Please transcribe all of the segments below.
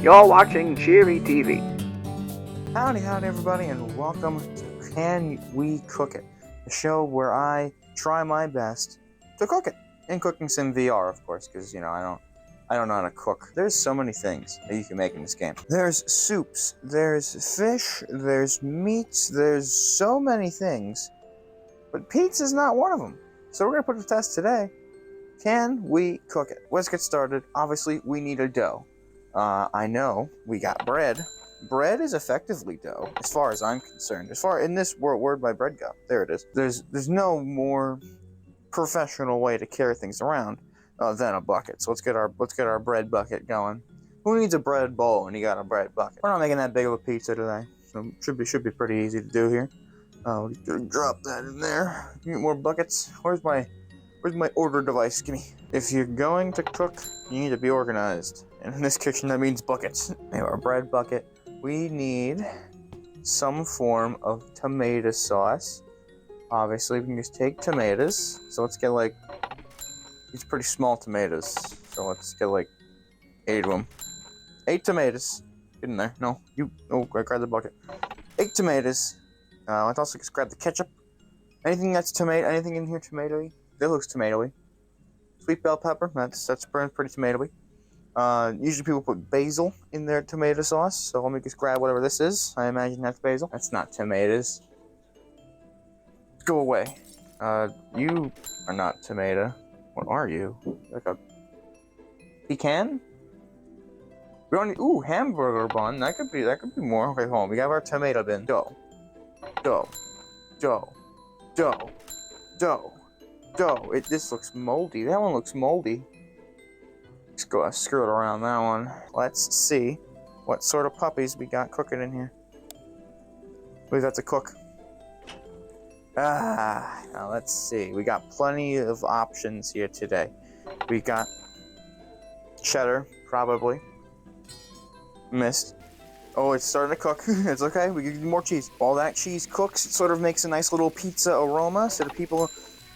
You're watching Cheery TV. Howdy everybody, and welcome to Can We Cook It? The show where I try my best to cook it. In Cooking Sim VR, of course, because, I don't know how to cook. There's so many things that you can make in this game. There's soups, there's fish, there's meats, there's so many things. But pizza's not one of them. So we're going to put it to the test today. Can we cook it? Let's get started. Obviously, we need a dough. I know we got bread. Bread is effectively dough, as far as I'm concerned. As far in this word by bread go, there it is. There's no more professional way to carry things around than a bucket. So let's get our bread bucket going. Who needs a bread bowl when you got a bread bucket? We're not making that big of a pizza today, so should be pretty easy to do here. Drop that in there. You need more buckets? Where's my order device? Gimme. If you're going to cook, you need to be organized. And in this kitchen, that means buckets. We have our bread bucket. We need some form of tomato sauce. Obviously, we can just take tomatoes. So let's get these pretty small tomatoes. So let's get 8 of them. 8 tomatoes. Get in there. No, grab the bucket. 8 tomatoes. Let's also just grab the ketchup. Anything that's tomato, anything in here tomatoey? That looks tomatoey. Sweet bell pepper. That's pretty tomatoey. Usually people put basil in their tomato sauce, so let me just grab whatever this is. I imagine that's basil. That's not tomatoes. Go away. You are not tomato. What are you? Like a pecan? We don't need, hamburger bun. That could be more. Okay, hold on. We got our tomato bin. Dough. This looks moldy. That one looks moldy. Let's go screw it around that one. Let's see what sort of puppies we got cooking in here. We've got to cook. Now let's see. We got plenty of options here today. We got cheddar, probably. Missed. Oh, it's starting to cook. It's okay. We can do more cheese. While that cheese cooks, it sort of makes a nice little pizza aroma, so the people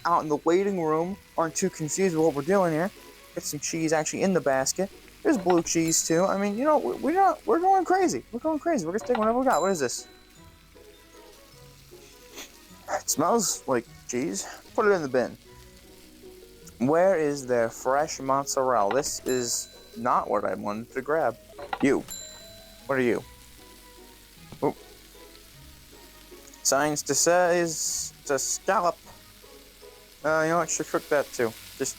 out in the waiting room aren't too confused with what we're doing here. Get some cheese actually in the basket. There's blue cheese too. I mean, we're going crazy. We're going crazy. We're just taking whatever we got. What is this? It smells like cheese. Put it in the bin. Where is their fresh mozzarella? This is not what I wanted to grab. You. What are you? Oh. Signs to say is to scallop. I should cook that too. Just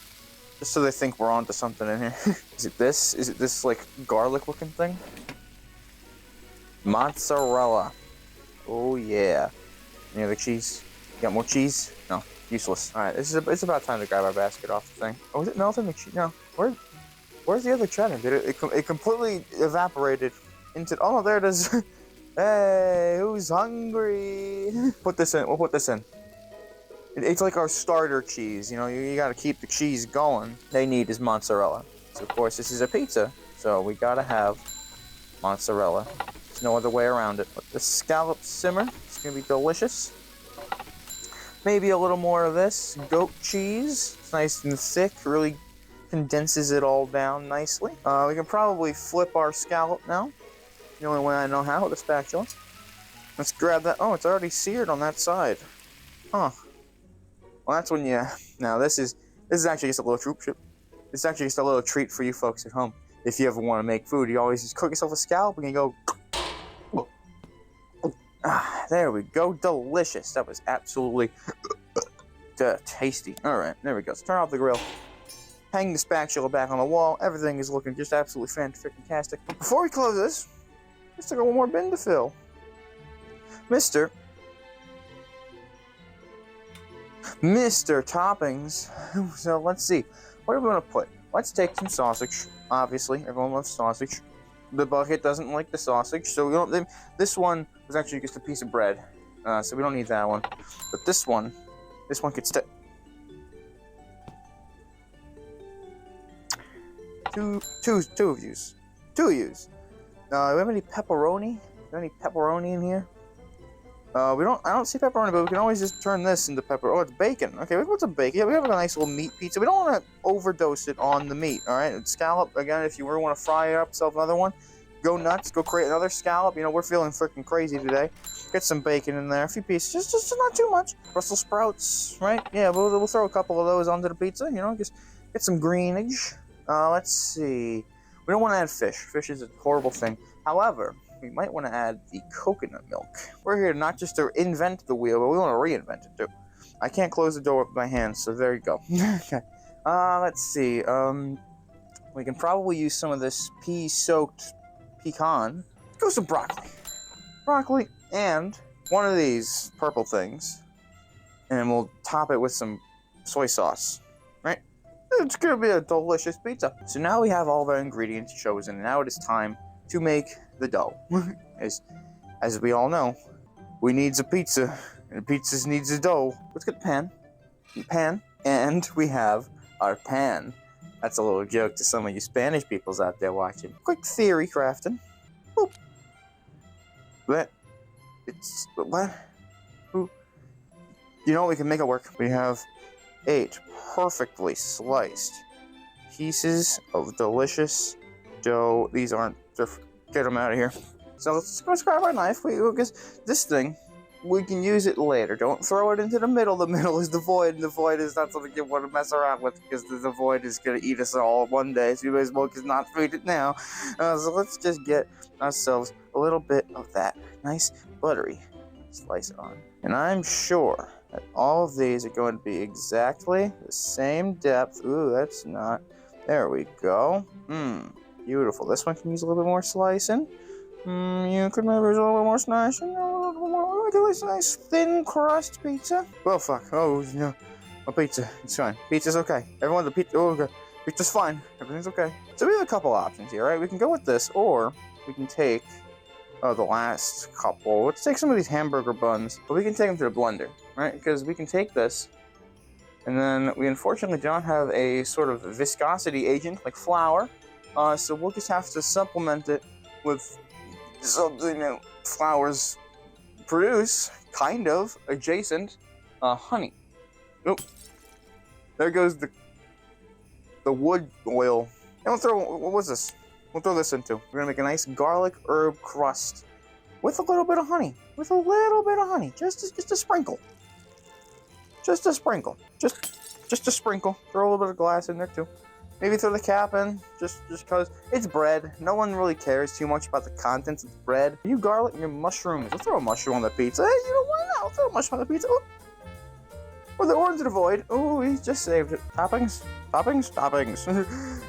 so they think we're onto something in here. Is it this like garlic looking thing? Mozzarella. Oh yeah. Any other cheese? You got more cheese? No, useless. Alright, it's about time to grab our basket off the thing. Oh, is it melting the cheese? No. Where's the other cheddar? It completely evaporated into. Oh no, there it is. Hey, who's hungry? Put this in. We'll put this in. It's like our starter cheese, you gotta keep the cheese going. They need is mozzarella. So of course this is a pizza, so we gotta have mozzarella. There's no other way around it. Let the scallop simmer. It's gonna be delicious. Maybe a little more of this goat cheese. It's nice and thick, really condenses it all down nicely. We can probably flip our scallop now. The only way I know how, with a spatula. Let's grab that. Oh, it's already seared on that side. Huh. Well, that's when now this is actually just a little troop trip. This is actually just a little treat for you folks at home. If you ever want to make food, you always just cook yourself a scallop and you go. There we go, delicious. That was absolutely tasty. All right, there we go. Let's turn off the grill. Hang the spatula back on the wall. Everything is looking just absolutely fantastic. But before we close this, let's take one more bin to fill. Mr. Toppings. So let's see. What are we going to put? Let's take some sausage. Obviously, everyone loves sausage. The bucket doesn't like the sausage, so we don't. This one was actually just a piece of bread, so we don't need that one. But this one could stay. Two of yous. Do we have any pepperoni? Is there any pepperoni in here? I don't see pepperoni, but we can always just turn this into pepper. Oh, it's bacon. Okay, we can put some bacon. Yeah, we have a nice little meat pizza. We don't want to overdose it on the meat, all right? Scallop, again, if you really want to fry it up, yourself another one, go nuts, go create another scallop. You know, we're feeling freaking crazy today. Get some bacon in there, a few pieces, just not too much. Brussels sprouts, right? Yeah, we'll throw a couple of those onto the pizza. You know, just get some greenage. Let's see. We don't want to add fish. Fish is a horrible thing. However, we might want to add the coconut milk. We're here not just to invent the wheel, but we want to reinvent it too. I can't close the door with my hands, so there you go. Okay. Let's see. We can probably use some of this pea-soaked pecan. Let's go some broccoli. Broccoli and one of these purple things. And we'll top it with some soy sauce. Right? It's gonna be a delicious pizza. So now we have all of our ingredients chosen. Now it is time to make the dough. As we all know, we needs a pizza. And pizza needs a dough. Let's get the pan. And we have our pan. That's a little joke to some of you Spanish peoples out there watching. Quick theory crafting. Boop. What? Ooh. You know what? We can make it work. We have 8 perfectly sliced pieces of delicious dough. These aren't. Get them out of here. So let's grab our knife. Because this thing, we can use it later. Don't throw it into the middle. The middle is the void, and the void is not something you want to mess around with because the void is going to eat us all one day. So you may as well just not feed it now. So let's just get ourselves a little bit of that nice buttery slice it on. And I'm sure that all of these are going to be exactly the same depth. Ooh, that's not. There we go. Beautiful. This one can use a little bit more slicing. You could maybe use a little bit more slicing. Like a nice thin crust pizza. Well, fuck. Oh, no. My pizza. It's fine. Pizza's okay. Everyone, the pizza. Oh, okay. Pizza's fine. Everything's okay. So we have a couple options here, right? We can go with this, or we can take the last couple. Let's take some of these hamburger buns, but we can take them to the blender, right? Because we can take this, and then we unfortunately don't have a sort of viscosity agent like flour, so we'll just have to supplement it with something that flours produce, kind of, adjacent, honey. Oh, there goes the wood oil. And we'll throw, what was this? We'll throw this into. We're gonna make a nice garlic herb crust with a little bit of honey. With a little bit of honey, just a sprinkle. Just a sprinkle. Just a sprinkle. Throw a little bit of glass in there too. Maybe throw the cap in, just because it's bread. No one really cares too much about the contents of the bread. You garlic and your mushrooms. We'll throw a mushroom on the pizza. Hey, you know why not? We'll throw a mushroom on the pizza. Or into the void. Oh, he just saved it. Toppings.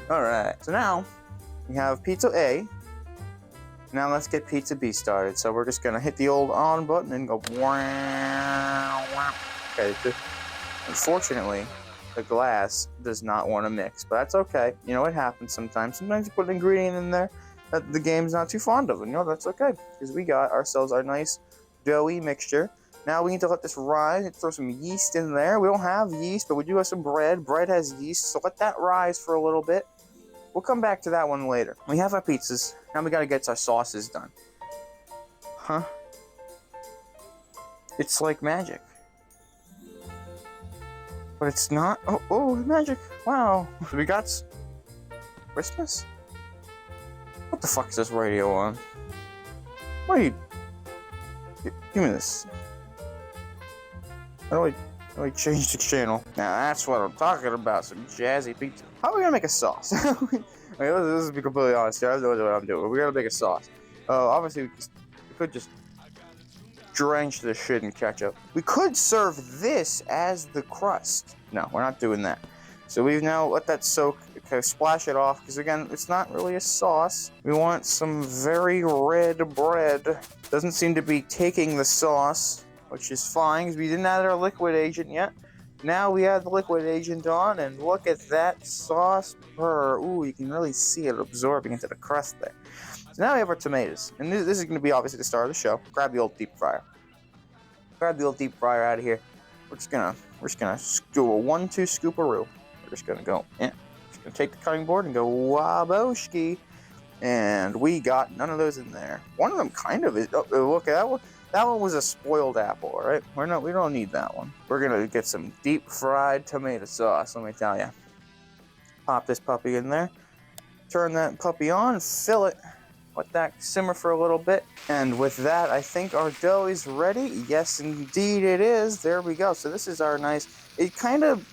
Alright, so now we have pizza A. Now let's get pizza B started. So we're just gonna hit the old on button and go. Okay, unfortunately, the glass does not want to mix, but that's okay. You know, it happens sometimes. Sometimes you put an ingredient in there that the game's not too fond of, and you know, that's okay, because we got ourselves our nice doughy mixture. Now we need to let this rise. Throw some yeast in there. We don't have yeast, but we do have some bread. Bread has yeast, so let that rise for a little bit. We'll come back to that one later. We have our pizzas. Now we gotta get our sauces done. Huh? It's like magic. But it's not. Oh, magic. Wow. We got Christmas? What the fuck is this radio on? What are you? Give me this. How do I change the channel? Now that's what I'm talking about. Some jazzy pizza. How are we gonna make a sauce? Okay, let's be completely honest here. I have no idea what I'm doing. We're gonna make a sauce. Obviously, we could just drench this shit in ketchup. We could serve this as the crust. No, we're not doing that. So we've now let that soak, okay, splash it off, because again, it's not really a sauce. We want some very red bread. Doesn't seem to be taking the sauce, which is fine, because we didn't add our liquid agent yet. Now we add the liquid agent on, and look at that sauce purr. Ooh, you can really see it absorbing into the crust there. So now we have our tomatoes, and this is going to be obviously the start of the show. Grab the old deep fryer. Grab the old deep fryer out of here. We're just gonna do a 1-2 scooparoo. We're just gonna go, just gonna take the cutting board and go waboshki, and we got none of those in there. One of them kind of is. Oh, look at that one. That one was a spoiled apple, all right? We don't need that one. We're gonna get some deep fried tomato sauce. Let me tell you. Pop this puppy in there. Turn that puppy on. Fill it let that simmer for a little bit. And with that, I think our dough is ready. Yes, indeed it is. There we go. So this is our nice, it kind of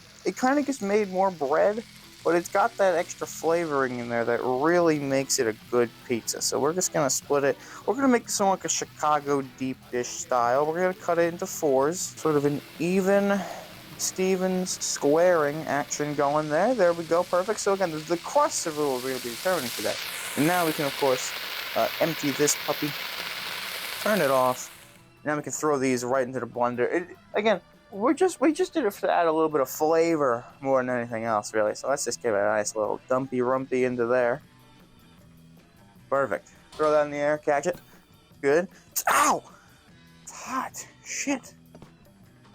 just made more bread, but it's got that extra flavoring in there that really makes it a good pizza. So we're just gonna split it. We're gonna make this one like a Chicago deep dish style. We're gonna cut it into fours, sort of an even Stevens squaring action going there. There we go, perfect. So again, the crust of it will really be determining for that. And now we can, of course, empty this puppy, turn it off. Now we can throw these right into the blender. Again, we just did it to add a little bit of flavor more than anything else, really. So let's just give it a nice little dumpy rumpy into there. Perfect. Throw that in the air, catch it. Good. Ow! It's hot. Shit.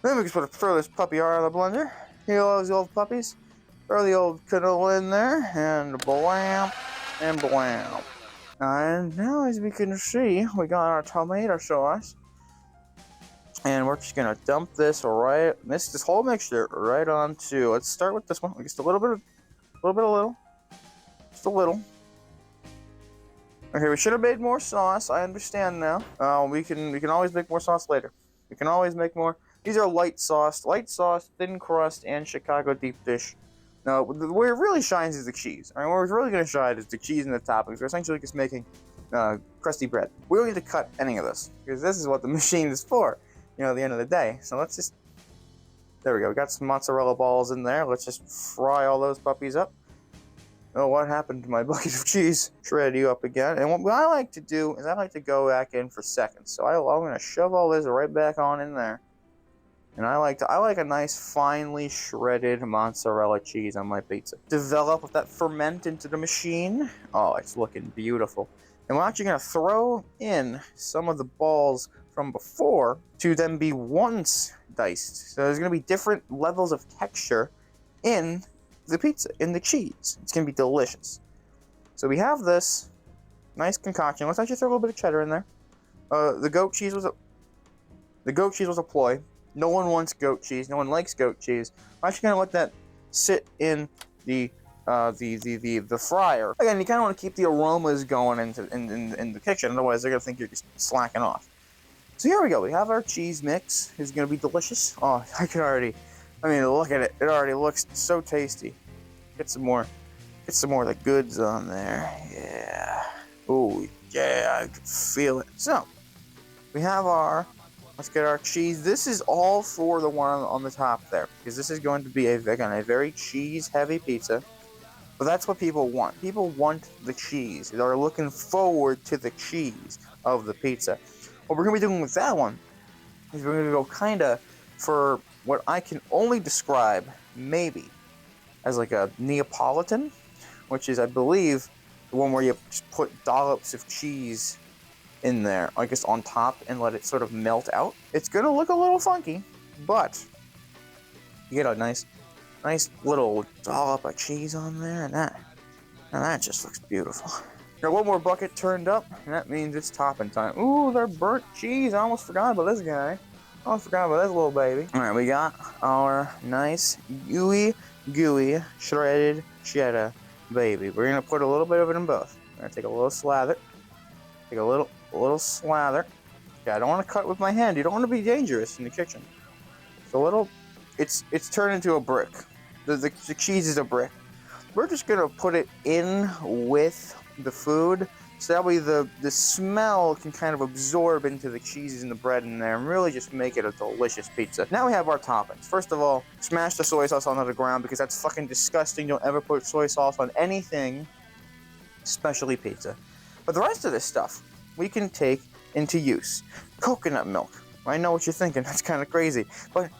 Then we can throw this puppy out of the blender. Heal those old puppies. Throw the old canola in there, and blam, and blam. And now, as we can see, we got our tomato sauce. And we're just gonna dump this this whole mixture right onto. Let's start with this one. Just a little bit, just a little. Okay, we should have made more sauce. I understand now. We can always make more sauce later. We can always make more. These are light sauce, thin crust, and Chicago deep dish. Now, where it really shines is the cheese. I mean, where it's really going to shine is the cheese and the toppings. We're essentially just making crusty bread. We don't need to cut any of this, because this is what the machine is for, at the end of the day. So let's just, there we go. We got some mozzarella balls in there. Let's just fry all those puppies up. Oh, what happened to my bucket of cheese? Shred you up again. And what I like to do is I like to go back in for seconds. So I'm going to shove all this right back on in there. And I like a nice finely shredded mozzarella cheese on my pizza. Develop that ferment into the machine. Oh, it's looking beautiful. And we're actually going to throw in some of the balls from before to then be once diced. So there's going to be different levels of texture in the pizza, in the cheese. It's going to be delicious. So we have this nice concoction. Let's actually throw a little bit of cheddar in there. The goat cheese was a ploy. No one wants goat cheese. No one likes goat cheese. I'm actually gonna let that sit in the fryer. Again, you kind of want to keep the aromas going in the kitchen. Otherwise, they're gonna think you're just slacking off. So here we go. We have our cheese mix. It's gonna be delicious. Oh, I can already. I mean, look at it. It already looks so tasty. Get some more of the goods on there. Yeah. Oh yeah, I can feel it. So we have our. Let's get our cheese. This is all for the one on the top there, because this is going to be a very cheese-heavy pizza. But that's what people want. People want the cheese. They're looking forward to the cheese of the pizza. What we're going to be doing with that one is we're going to go kind of for what I can only describe, maybe, as like a Neapolitan, which is, I believe, the one where you just put dollops of cheese in there, I guess, on top and let it sort of melt out. It's gonna look a little funky, but you get a nice little dollop of cheese on there, and that just looks beautiful. Got one more bucket turned up, and that means it's topping time. Ooh, they're burnt cheese. I almost forgot about this guy. I almost forgot about this little baby. All right, we got our nice gooey shredded cheddar baby. We're gonna put a little bit of it in both. We're gonna take a little slather. Take a little slather. Okay, I don't want to cut with my hand. You don't want to be dangerous in the kitchen. It's a little. It's turned into a brick. The cheese is a brick. We're just gonna put it in with the food, so that way the smell can kind of absorb into the cheeses and the bread in there, and really just make it a delicious pizza. Now we have our toppings. First of all, smash the soy sauce onto the ground, because that's fucking disgusting. Don't ever put soy sauce on anything, especially pizza. But the rest of this stuff, we can take into use. Coconut milk. I know what you're thinking. That's kind of crazy. But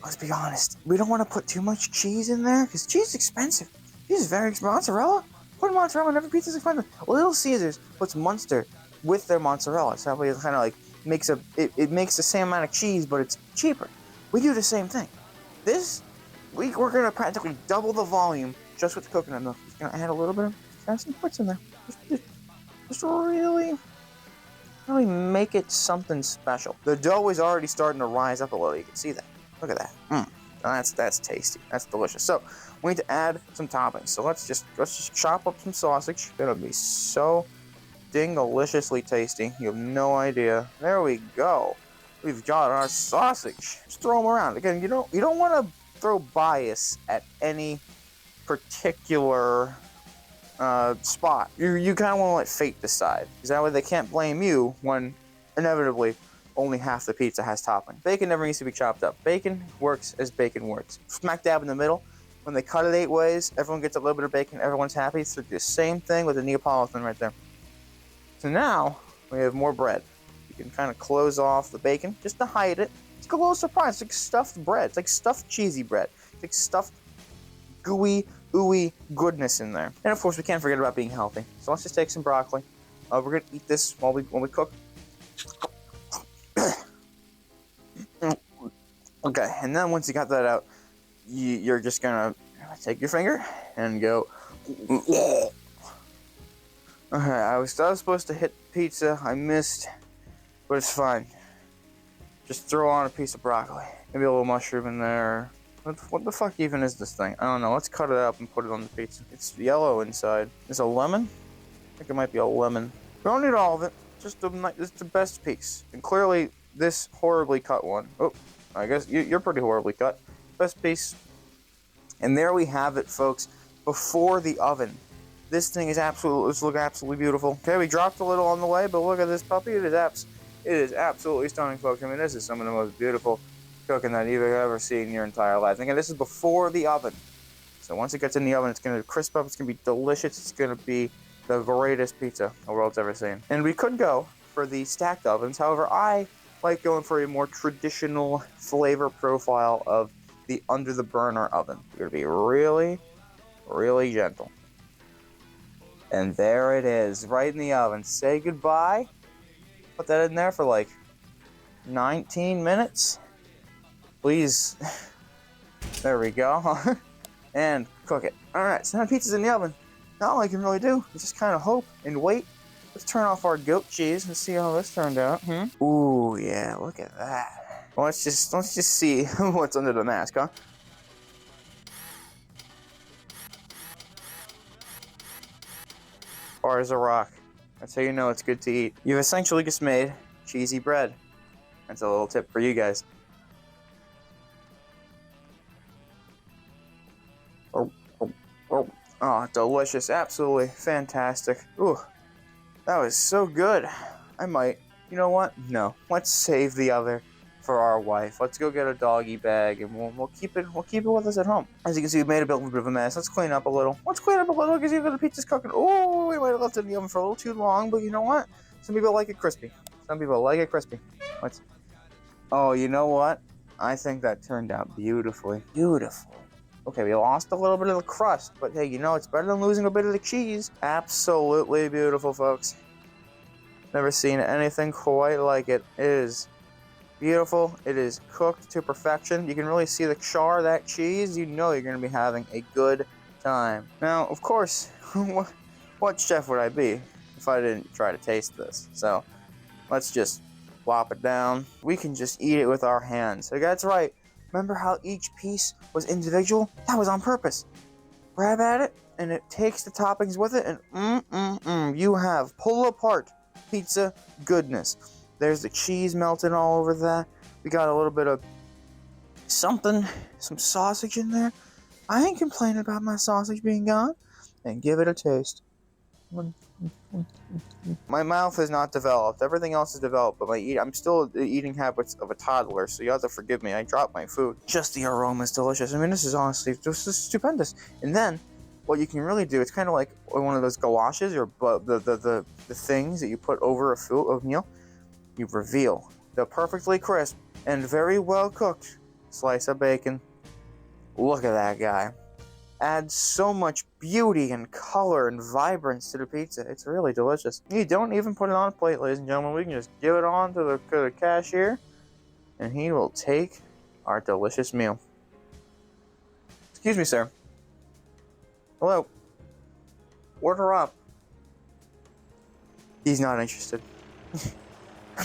let's be honest. We don't want to put too much cheese in there, because cheese is expensive. Cheese is very expensive. Mozzarella? Put mozzarella in every pizza is expensive. Little Caesars puts Munster with their mozzarella. So that way it kind of like makes it makes the same amount of cheese, but it's cheaper. We do the same thing. We're going to practically double the volume just with the coconut milk. Just going to add a little bit of some puts in there. Just really make it something special. The dough is already starting to rise up a little. You can see that. Look at that. That's tasty. That's delicious. So we need to add some toppings. So let's just chop up some sausage. It'll be so Ding-deliciously tasty. You have no idea. There we go. We've got our sausage. Just throw them around. Again, you don't want to throw bias at any particular spot. You kind of want to let fate decide, because that way they can't blame you when inevitably only half the pizza has topping. Bacon never needs to be chopped up. Bacon works as bacon works. Smack dab in the middle. When they cut it 8 ways, everyone gets a little bit of bacon. Everyone's happy. So the same thing with the Neapolitan right there. So now we have more bread. You can kind of close off the bacon just to hide it. It's a little surprise. It's like stuffed bread. It's like stuffed cheesy bread. It's like stuffed gooey, ooey goodness in there. And of course, we can't forget about being healthy. So let's just take some broccoli. We're gonna eat this when we cook. Okay, and then once you got that out, you're just gonna take your finger and go. Okay, I was supposed to hit pizza. I missed, but it's fine. Just throw on a piece of broccoli, maybe a little mushroom in there. What the fuck even is this thing? I don't know. Let's cut it up and put it on the pizza. It's yellow inside. Is it a lemon? I think it might be a lemon. We don't need all of it. Just the best piece. And clearly, this horribly cut one. Oh, I guess you're pretty horribly cut. Best piece. And there we have it, folks. Before the oven. This thing is absolutely beautiful. Okay, we dropped a little on the way, but look at this puppy. It is absolutely stunning, folks. I mean, this is some of the most beautiful cooking that you've ever seen in your entire life. Again, this is before the oven. So once it gets in the oven, it's going to crisp up. It's going to be delicious. It's going to be the greatest pizza the world's ever seen. And we could go for the stacked ovens. However, I like going for a more traditional flavor profile of the under the burner oven. You're going to be really, really gentle. And there it is, right in the oven. Say goodbye. Put that in there for like 19 minutes. Please. There we go. And cook it. Alright, so now pizza's in the oven. Now all I can really do is just kind of hope and wait. Let's turn off our goat cheese and see how this turned out. Ooh, yeah, look at that. Well, let's just see what's under the mask, huh? Hard as a rock. That's how you know it's good to eat. You've essentially just made cheesy bread. That's a little tip for you guys. Oh, delicious. Absolutely fantastic. Ooh, that was so good. I might, you know what? No, let's save the other for our wife. Let's go get a doggy bag and we'll keep it with us at home. As you can see, we made a little bit of a mess. Let's clean up a little. Because even the pizza's cooking. Oh, we might have left it in the oven for a little too long, but you know what? Some people like it crispy. Oh, you know what? I think that turned out beautifully. Beautiful. Okay, we lost a little bit of the crust, but hey, you know, it's better than losing a bit of the cheese. Absolutely beautiful, folks. Never seen anything quite like it. It is beautiful. It is cooked to perfection. You can really see the char of that cheese. You know you're going to be having a good time. Now, of course, what chef would I be if I didn't try to taste this? So, let's just plop it down. We can just eat it with our hands. Like, that's right. Remember how each piece was individual? That was on purpose. Grab at it, and it takes the toppings with it, and you have pull-apart pizza goodness. There's the cheese melting all over that. We got a little bit of something, some sausage in there. I ain't complaining about my sausage being gone. And give it a taste. My mouth is not developed. Everything else is developed, but I'm still eating habits of a toddler, so you have to forgive me. I dropped my food. Just the aroma is delicious. I mean, this is stupendous. And then, what you can really do, it's kind of like one of those gouaches or the things that you put over a meal. You reveal the perfectly crisp and very well cooked slice of bacon. Look at that guy. Adds so much beauty and color and vibrance to the pizza. It's really delicious. You don't even put it on a plate, ladies and gentlemen. We can just give it on to the cashier, and he will take our delicious meal. Excuse me, sir. Hello. Order up. He's not interested.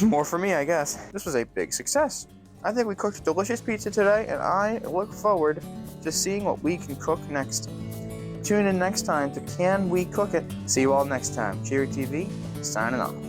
More for me, I guess. This was a big success. I think we cooked delicious pizza today, and I look forward to seeing what we can cook next. tune in next time to Can We Cook It? See you all next time. Cheery TV, signing off.